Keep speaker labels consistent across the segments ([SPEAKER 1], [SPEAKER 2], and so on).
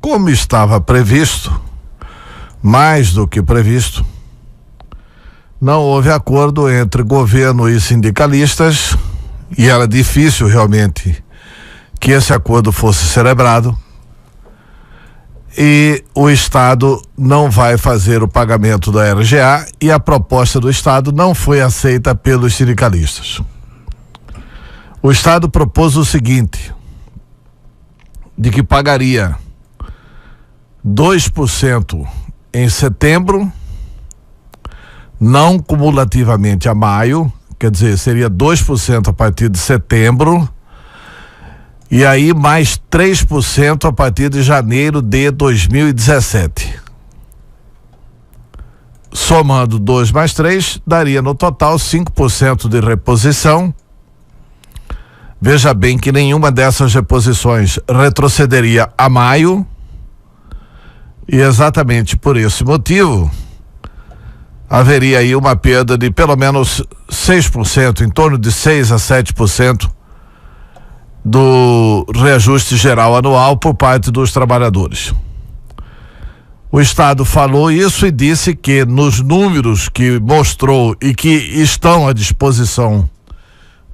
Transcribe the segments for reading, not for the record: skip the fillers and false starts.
[SPEAKER 1] Como estava previsto, mais do que previsto, não houve acordo entre governo e sindicalistas, e era difícil realmente que esse acordo fosse celebrado, e o Estado não vai fazer o pagamento da RGA, e a proposta do Estado não foi aceita pelos sindicalistas. O Estado propôs o seguinte, de que pagaria 2% em setembro, não cumulativamente a maio, quer dizer, seria 2% a partir de setembro, e aí mais 3% a partir de janeiro de 2017. Somando 2 mais 3, daria no total 5% de reposição. Veja bem que nenhuma dessas reposições retrocederia a maio, e exatamente por esse motivo haveria aí uma perda de pelo menos 6%, em torno de 6 a 7% do reajuste geral anual por parte dos trabalhadores. O Estado falou isso e disse que nos números que mostrou e que estão à disposição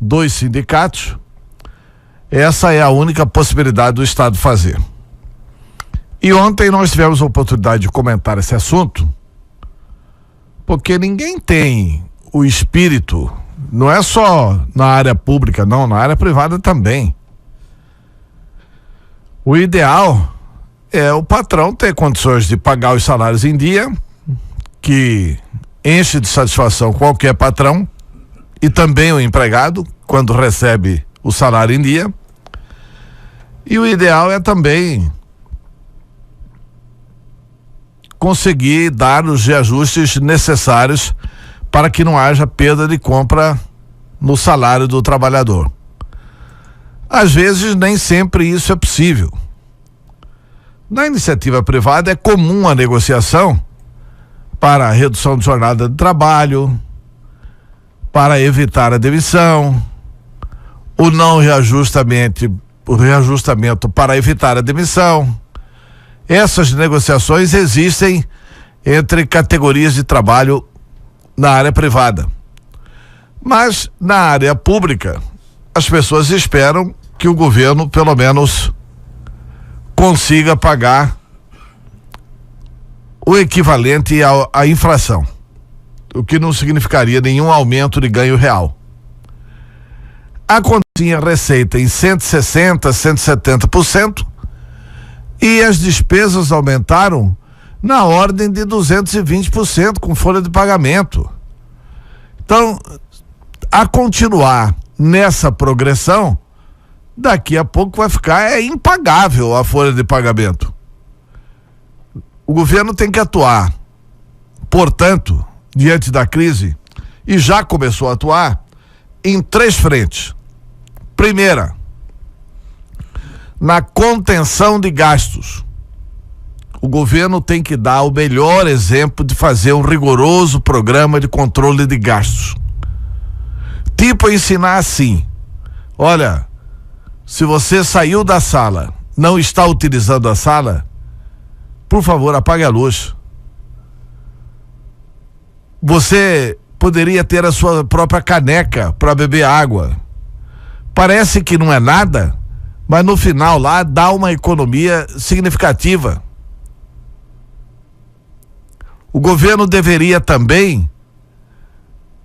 [SPEAKER 1] dos sindicatos, essa é a única possibilidade do Estado fazer. E ontem nós tivemos a oportunidade de comentar esse assunto, porque ninguém tem o espírito, não é só na área pública, não, na área privada também. O ideal é o patrão ter condições de pagar os salários em dia, que enche de satisfação qualquer patrão, e também o empregado, quando recebe o salário em dia. E o ideal é também conseguir dar os reajustes necessários para que não haja perda de compra no salário do trabalhador. Às vezes nem sempre isso é possível. Na iniciativa privada é comum a negociação para a redução de jornada de trabalho, para evitar a demissão, o reajustamento para evitar a demissão. Essas negociações existem entre categorias de trabalho na área privada. Mas na área pública, as pessoas esperam que o governo pelo menos consiga pagar o equivalente à inflação, o que não significaria nenhum aumento de ganho real. A continha receita em 160%, 170%, e as despesas aumentaram na ordem de 220% com folha de pagamento. Então, a continuar nessa progressão, daqui a pouco vai ficar impagável a folha de pagamento. O governo tem que atuar, portanto, diante da crise, e já começou a atuar, em 3 frentes. Primeira, na contenção de gastos. O governo tem que dar o melhor exemplo de fazer um rigoroso programa de controle de gastos. Tipo ensinar assim: olha, se você saiu da sala, não está utilizando a sala, por favor, apague a luz. Você poderia ter a sua própria caneca para beber água. Parece que não é nada, mas no final lá dá uma economia significativa. O governo deveria também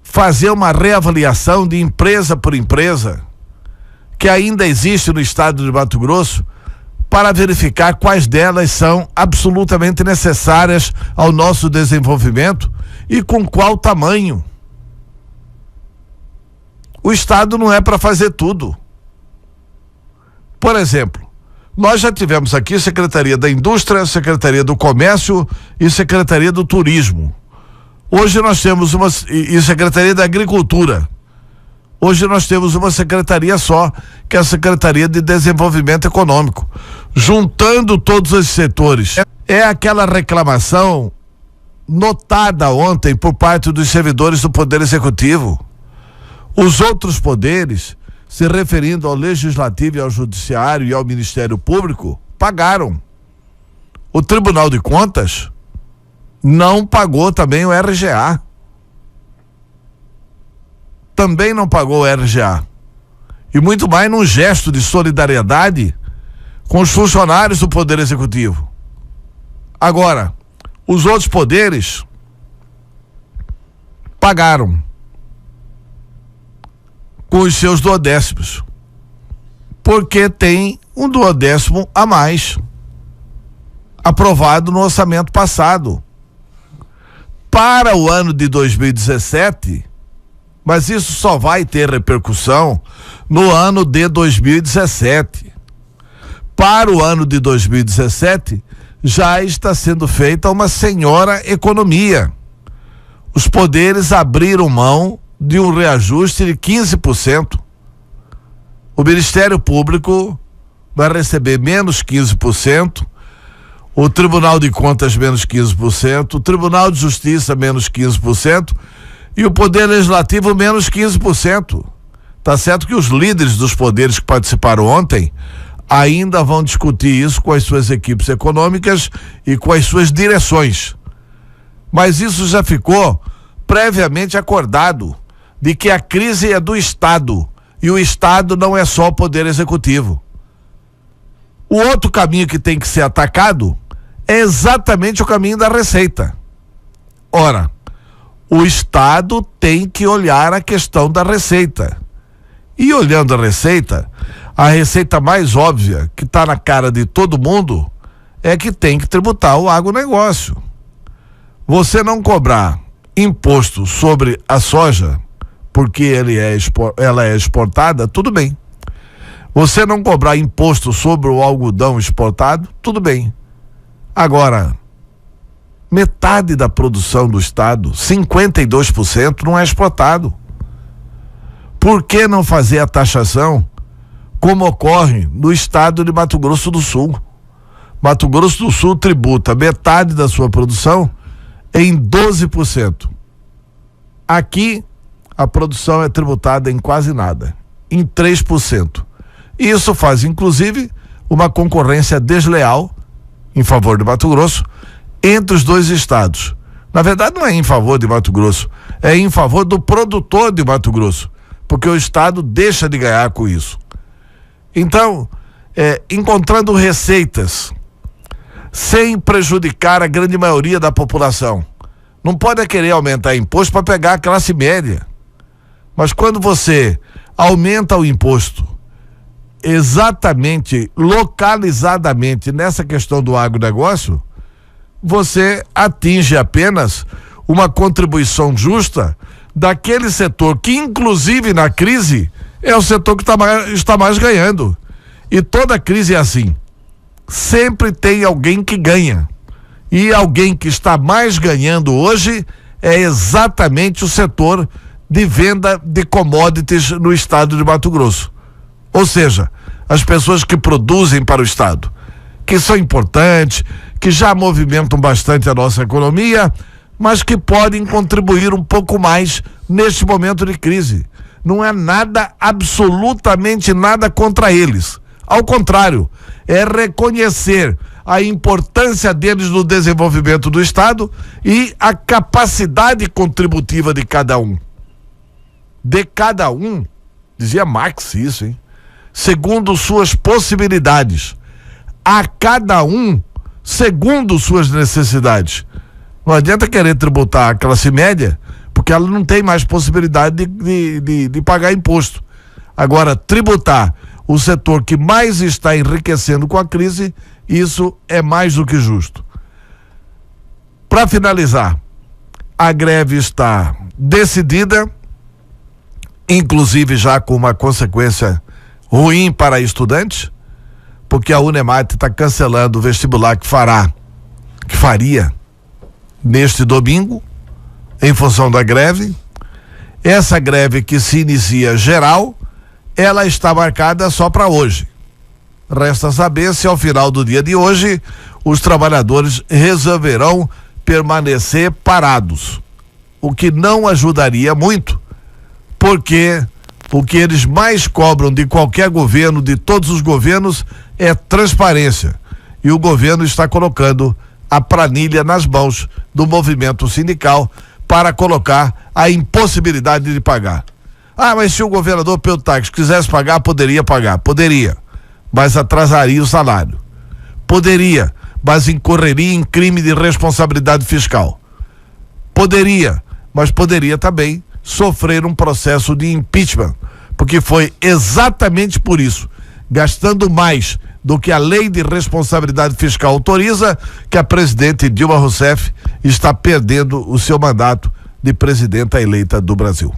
[SPEAKER 1] fazer uma reavaliação de empresa por empresa que ainda existe no estado de Mato Grosso, para verificar quais delas são absolutamente necessárias ao nosso desenvolvimento e com qual tamanho. O Estado não é para fazer tudo. Por exemplo, nós já tivemos aqui Secretaria da Indústria, Secretaria do Comércio e Secretaria do Turismo. Hoje nós temos e Secretaria da Agricultura. Hoje nós temos uma secretaria só, que é a Secretaria de Desenvolvimento Econômico. Juntando todos os setores. É aquela reclamação notada ontem por parte dos servidores do Poder Executivo. Os outros poderes, se referindo ao Legislativo e ao Judiciário e ao Ministério Público, pagaram. O Tribunal de Contas não pagou também o RGA. Também não pagou o RGA. E muito mais num gesto de solidariedade com os funcionários do Poder Executivo. Agora, os outros poderes pagaram com os seus duodécimos, porque tem um duodécimo a mais aprovado no orçamento passado para o ano de 2017, mas isso só vai ter repercussão no ano de 2017. Para o ano de 2017, já está sendo feita uma senhora economia. Os poderes abriram mão de um reajuste de 15%. O Ministério Público vai receber menos 15%, o Tribunal de Contas menos 15%, o Tribunal de Justiça menos 15% e o Poder Legislativo menos 15%. Tá certo que os líderes dos poderes que participaram ontem ainda vão discutir isso com as suas equipes econômicas e com as suas direções. Mas isso já ficou previamente acordado, de que a crise é do Estado e o Estado não é só o Poder Executivo. O outro caminho que tem que ser atacado é exatamente o caminho da Receita. Ora, o Estado tem que olhar a questão da Receita. E olhando a receita mais óbvia, que está na cara de todo mundo, é que tem que tributar o agronegócio. Você não cobrar imposto sobre a soja, porque ela é exportada, tudo bem. Você não cobrar imposto sobre o algodão exportado, tudo bem. Agora, metade da produção do estado, 52%, não é exportado. Por que não fazer a taxação como ocorre no estado de Mato Grosso do Sul? Mato Grosso do Sul tributa metade da sua produção em 12%. Aqui, a produção é tributada em quase nada, em 3%. Isso faz, inclusive, uma concorrência desleal em favor de Mato Grosso entre os dois estados. Na verdade, não é em favor de Mato Grosso, é em favor do produtor de Mato Grosso, porque o estado deixa de ganhar com isso. Então, encontrando receitas sem prejudicar a grande maioria da população. Não pode querer aumentar imposto para pegar a classe média. Mas quando você aumenta o imposto exatamente, localizadamente nessa questão do agronegócio, você atinge apenas uma contribuição justa daquele setor que, inclusive na crise, é o setor que está mais ganhando. E toda crise é assim. Sempre tem alguém que ganha. E alguém que está mais ganhando hoje é exatamente o setor de venda de commodities no estado de Mato Grosso. Ou seja, as pessoas que produzem para o estado, que são importantes, que já movimentam bastante a nossa economia, mas que podem contribuir um pouco mais neste momento de crise. Não é nada, absolutamente nada contra eles. Ao contrário, é reconhecer a importância deles no desenvolvimento do estado e a capacidade contributiva de cada um. De cada um, dizia Marx isso, hein? Segundo suas possibilidades. A cada um, segundo suas necessidades. Não adianta querer tributar a classe média, porque ela não tem mais possibilidade de pagar imposto. Agora, tributar o setor que mais está enriquecendo com a crise, isso é mais do que justo. Para finalizar, a greve está decidida, inclusive já com uma consequência ruim para estudantes, porque a Unemate está cancelando o vestibular que faria neste domingo, em função da greve. Essa greve que se inicia geral, ela está marcada só para hoje. Resta saber se ao final do dia de hoje os trabalhadores resolverão permanecer parados, o que não ajudaria muito, porque o que eles mais cobram de qualquer governo, de todos os governos, é transparência. e o governo está colocando a planilha nas mãos do movimento sindical para colocar a impossibilidade de pagar. Ah, mas se o governador Pedro Taques quisesse pagar, poderia pagar. Poderia, mas atrasaria o salário. Poderia, mas incorreria em crime de responsabilidade fiscal. Poderia, mas poderia também sofrer um processo de impeachment, porque foi exatamente por isso, gastando mais do que a lei de responsabilidade fiscal autoriza, que a presidente Dilma Rousseff está perdendo o seu mandato de presidenta eleita do Brasil.